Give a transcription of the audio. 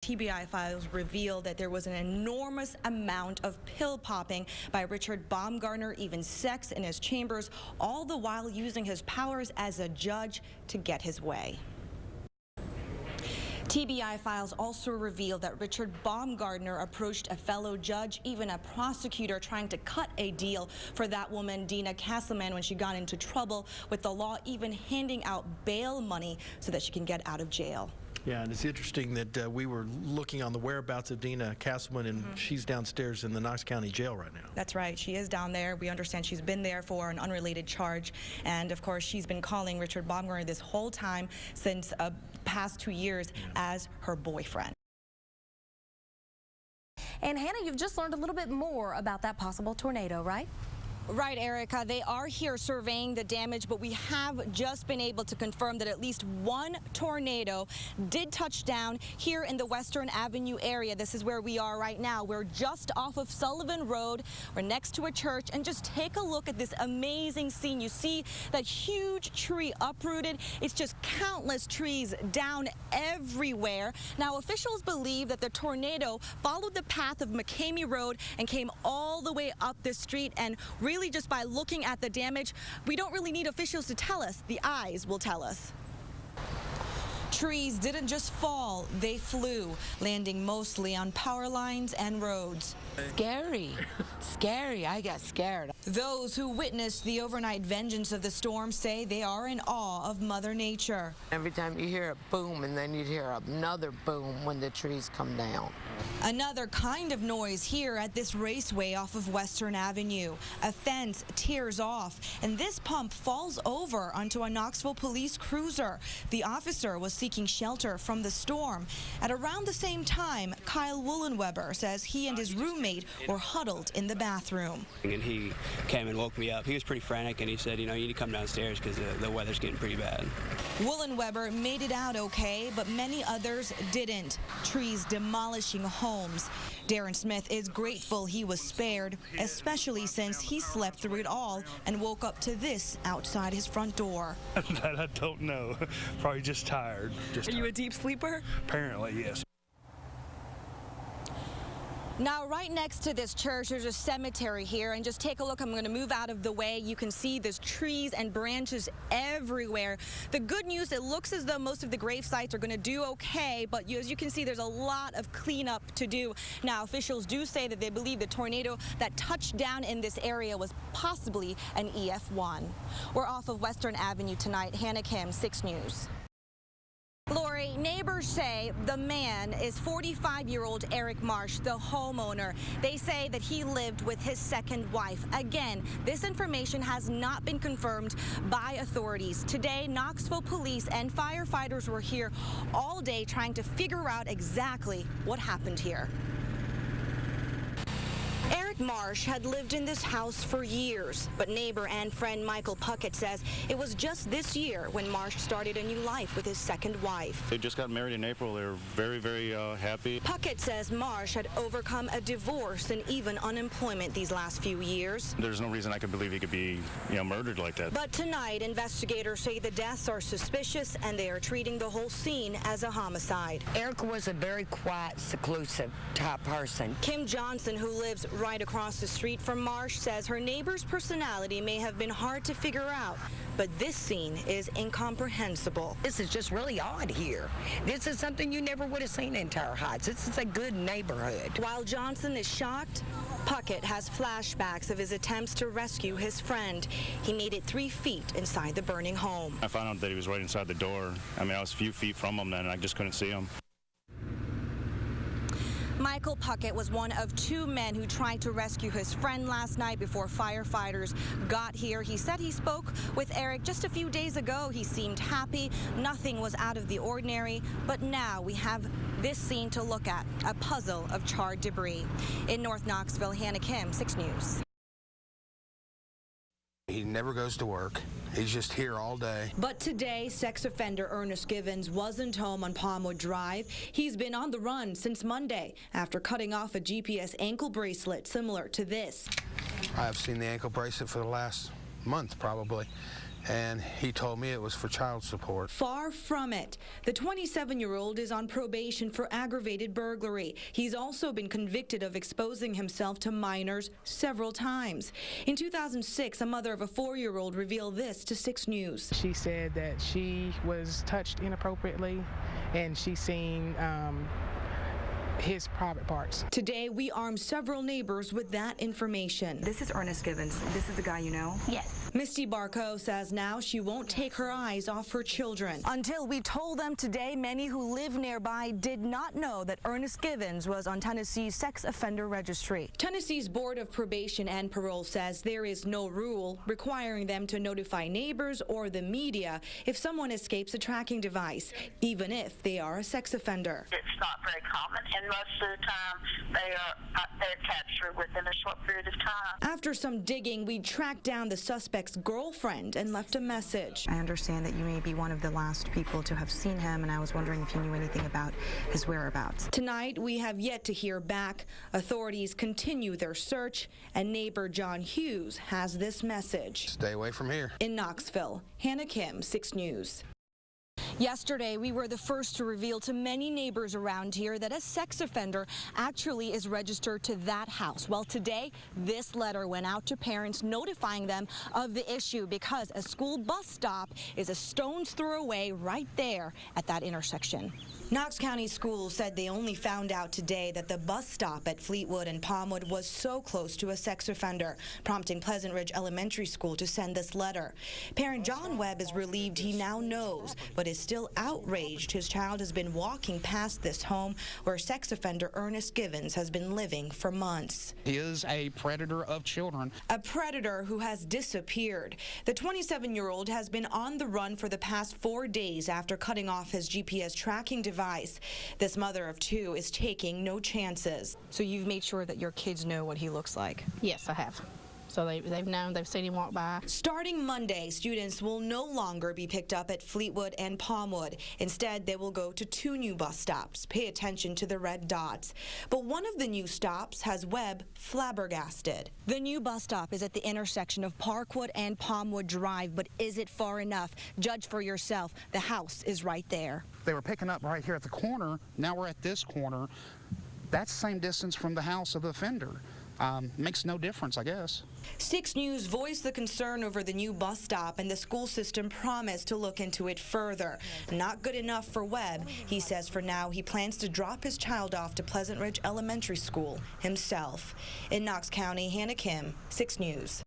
TBI files reveal that there was an enormous amount of pill popping by Richard Baumgartner, even sex in his chambers, all the while using his powers as a judge to get his way. TBI files also reveal that Richard Baumgartner approached a fellow judge, even a prosecutor, trying to cut a deal for that woman, Dina Castleman, when she got into trouble with the law, even handing out bail money so that she can get out of jail. Yeah, and it's interesting that we were looking on the whereabouts of Dina Castleman, and she's downstairs in the Knox County Jail right now. That's right. She is down there. We understand she's been there for an unrelated charge. And, of course, she's been calling Richard Baumgartner this whole time since past 2 years as her boyfriend. And, Hannah, you've just learned a little bit more about that possible tornado, right? Right, Erica. They are here surveying the damage, but we have just been able to confirm that at least one tornado did touch down here in the Western Avenue area. This is where we are right now. We're just off of Sullivan Road. We're next to a church, and just take a look at this amazing scene. You see that huge tree uprooted. It's just countless trees down everywhere. Now, officials believe that the tornado followed the path of McCamey Road and came all the way up the street, and really just by looking at the damage, we don't really need officials to tell us. The eyes will tell us. Trees didn't just fall, they flew, landing mostly on power lines and roads. Scary. Scary. I got scared. Those who witnessed the overnight vengeance of the storm say they are in awe of Mother Nature. Every time you hear a boom, and then you'd hear another boom when the trees come down. Another kind of noise here at this raceway off of Western Avenue. A fence tears off, and this pump falls over onto a Knoxville police cruiser. The officer was seeking shelter from the storm. At around the same time, Kyle Woolenweber says he and his roommate were huddled in the bathroom. And he came and woke me up. He was pretty frantic, and he said, you know, you need to come downstairs because the weather's getting pretty bad. Woolenweber made it out okay, but many others didn't. Trees demolishing homes. Darren Smith is grateful he was spared, especially since he slept through it all and woke up to this outside his front door. That I don't know. Probably just tired. Are you a deep sleeper? Apparently, yes. Now, right next to this church, there's a cemetery here, and just take a look. I'm going to move out of the way. You can see there's trees and branches everywhere. The good news, it looks as though most of the grave sites are going to do okay, but as you can see, there's a lot of cleanup to do. Now, officials do say that they believe the tornado that touched down in this area was possibly an EF1. We're off of Western Avenue tonight. Hannah Kim, 6 News. Lori, neighbors say the man is 45-year-old Eric Marsh, the homeowner. They say that he lived with his second wife. Again, this information has not been confirmed by authorities. Today, Knoxville police and firefighters were here all day trying to figure out exactly what happened here. Eric Marsh had lived in this house for years, but neighbor and friend Michael Puckett says it was just this year when Marsh started a new life with his second wife. They just got married in April. They were very, very happy. Puckett says Marsh had overcome a divorce and even unemployment these last few years. There's no reason I could believe he could be, murdered like that. But tonight, investigators say the deaths are suspicious and they are treating the whole scene as a homicide. Eric was a very quiet, seclusive type person. Kim Johnson, who lives right across the street from Marsh, says her neighbor's personality may have been hard to figure out, but this scene is incomprehensible. This is just really odd here. This is something you never would have seen in Tower Heights. This is a good neighborhood. While Johnson is shocked, Puckett has flashbacks of his attempts to rescue his friend. He made it 3 feet inside the burning home. I found out that he was right inside the door. I was a few feet from him then, and I just couldn't see him. Michael Puckett was one of 2 men who tried to rescue his friend last night before firefighters got here. He said he spoke with Eric just a few days ago. He seemed happy. Nothing was out of the ordinary. But now we have this scene to look at, a puzzle of charred debris. In North Knoxville, Hannah Kim, 6 News. He never goes to work. He's just here all day. But today, sex offender Ernest Givens wasn't home on Palmwood Drive. He's been on the run since Monday after cutting off a GPS ankle bracelet similar to this. I've seen the ankle bracelet for the last month, probably. and he told me it was for child support. Far from it. The 27-year-old is on probation for aggravated burglary. He's also been convicted of exposing himself to minors several times. In 2006, a mother of a 4-year-old revealed this to 6 News. She said that she was touched inappropriately and she seen his private parts. Today, we armed several neighbors with that information. This is Ernest Givens. This is the guy you know? Yes. Misty Barco says now she won't take her eyes off her children. Until we told them today, many who live nearby did not know that Ernest Givens was on Tennessee's sex offender registry. Tennessee's Board of Probation and Parole says there is no rule requiring them to notify neighbors or the media if someone escapes a tracking device, even if they are a sex offender. It's not very common, and most of the time they're captured within a short period of time. After some digging, we tracked down the suspect's girlfriend and left a message. I understand that you may be one of the last people to have seen him, and I was wondering if you knew anything about his whereabouts. Tonight, we have yet to hear back. Authorities continue their search, and neighbor John Hughes has this message. Stay away from here. In Knoxville, Hannah Kim, 6 News. Yesterday, we were the first to reveal to many neighbors around here that a sex offender actually is registered to that house. Well, today, this letter went out to parents notifying them of the issue because a school bus stop is a stone's throw away right there at that intersection. Knox County Schools said they only found out today that the bus stop at Fleetwood and Palmwood was so close to a sex offender, prompting Pleasant Ridge Elementary School to send this letter. Parent John Webb is relieved he now knows, but is still outraged his child has been walking past this home where sex offender Ernest Givens has been living for months. He is a predator of children. A predator who has disappeared. The 27-year-old has been on the run for the past 4 days after cutting off his GPS tracking device. This mother of 2 is taking no chances. So you've made sure that your kids know what he looks like? Yes, I have. So they've known, they've seen him walk by. Starting Monday, students will no longer be picked up at Fleetwood and Palmwood. Instead, they will go to 2 new bus stops. Pay attention to the red dots. But one of the new stops has Webb flabbergasted. The new bus stop is at the intersection of Parkwood and Palmwood Drive, but is it far enough? Judge for yourself. The house is right there. They were picking up right here at the corner. Now we're at this corner. That's the same distance from the house of the offender. Makes no difference, I guess. 6 News voiced the concern over the new bus stop, and the school system promised to look into it further. Not good enough for Webb. He says for now he plans to drop his child off to Pleasant Ridge Elementary School himself. In Knox County, Hannah Kim, 6 News.